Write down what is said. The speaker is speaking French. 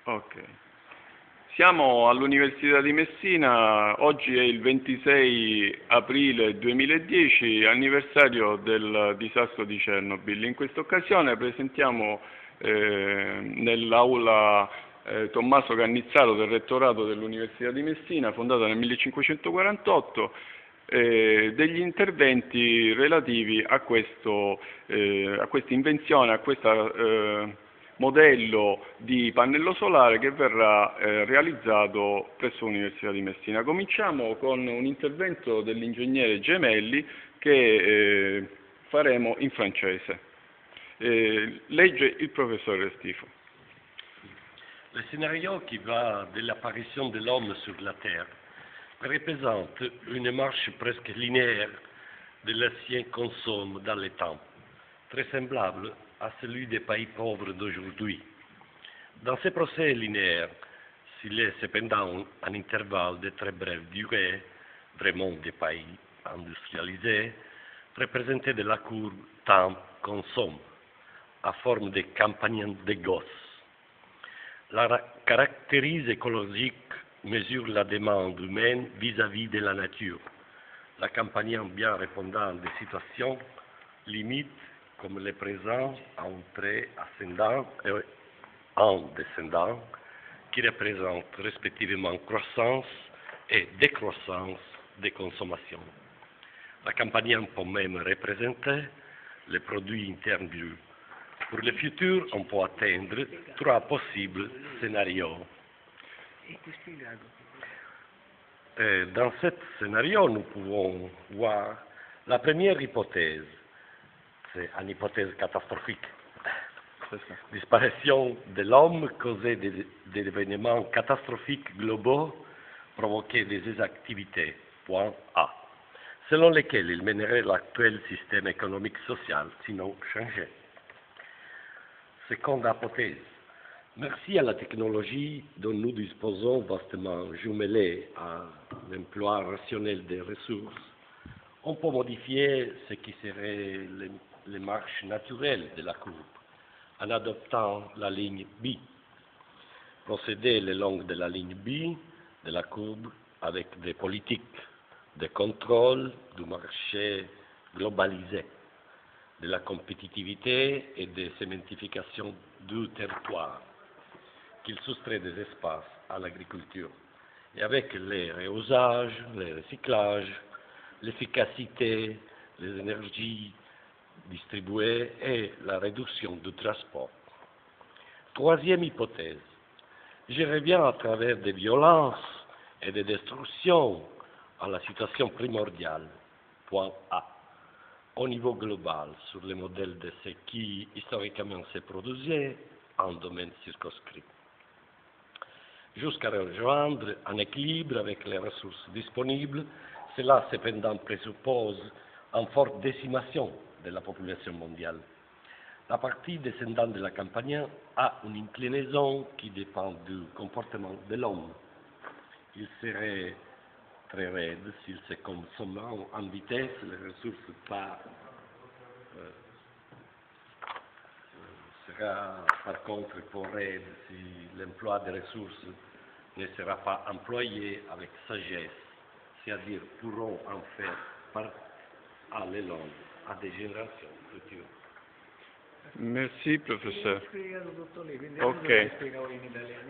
Ok. Siamo all'Università di Messina, oggi è il 26 aprile 2010, anniversario del disastro di Chernobyl. In questa occasione presentiamo nell'aula Tommaso Cannizzaro del rettorato dell'Università di Messina, fondata nel 1548, degli interventi relativi a questa invenzione, a questo modello di pannello solare che verrà realizzato presso l'Università di Messina. Cominciamo con un intervento dell'ingegnere Gemelli che faremo in francese. Legge il professore Restifo. Le scénario qui va de l'apparition de l'homme sur la Terre représente une marche presque linéaire de l'ancien consomme dans le temps, très semblable à celui des pays pauvres d'aujourd'hui. Dans ce procès linéaire, s'il est cependant un intervalle de très brève durée, vraiment des pays industrialisés, représenté de la courbe temps-consomme, à forme de compagnon de Gauss. La caractérise écologique mesure la demande humaine vis-à-vis de la nature. L'accompagnant bien répondant des situations limites comme le présent en trait ascendant et en descendant, qui représentent respectivement croissance et décroissance des consommations. L'accompagnant peut même représenter le produit interne brut. Pour le futur, on peut atteindre 3 possibles scénarios. Dans ce scénario, nous pouvons voir la première hypothèse. C'est une hypothèse catastrophique. Disparition de l'homme causée d'événements catastrophiques globaux provoqués des activités. Point A. Selon lesquels il mènerait l'actuel système économique social, sinon changé. Seconde hypothèse. Merci à la technologie dont nous disposons vastement jumelée à l'emploi rationnel des ressources, on peut modifier ce qui serait les marches naturelles de la courbe en adoptant la ligne B. Procéder le long de la ligne B de la courbe avec des politiques de contrôle du marché globalisé, de la compétitivité et de cémentification du territoire, qu'il soustrait des espaces à l'agriculture, et avec les réusages, les recyclages, l'efficacité, les énergies distribuées et la réduction du transport. Troisième hypothèse, je reviens à travers des violences et des destructions à la situation primordiale, point A, au niveau global, sur le modèle de ce qui historiquement se produisait en domaine circonscrit, jusqu'à rejoindre un équilibre avec les ressources disponibles. Cela cependant présuppose une forte décimation de la population mondiale. La partie descendante de la campagne a une inclinaison qui dépend du comportement de l'homme. Il serait très raide s'il se consomme en vitesse, les ressources pas sera par contre pour raide si l'emploi des ressources ne sera pas employé avec sagesse, c'est-à-dire pourront en faire part à l'élan a des générations futures. Merci professore. Spiegato tutto lì, quindi Ok. spiegavo in italiano.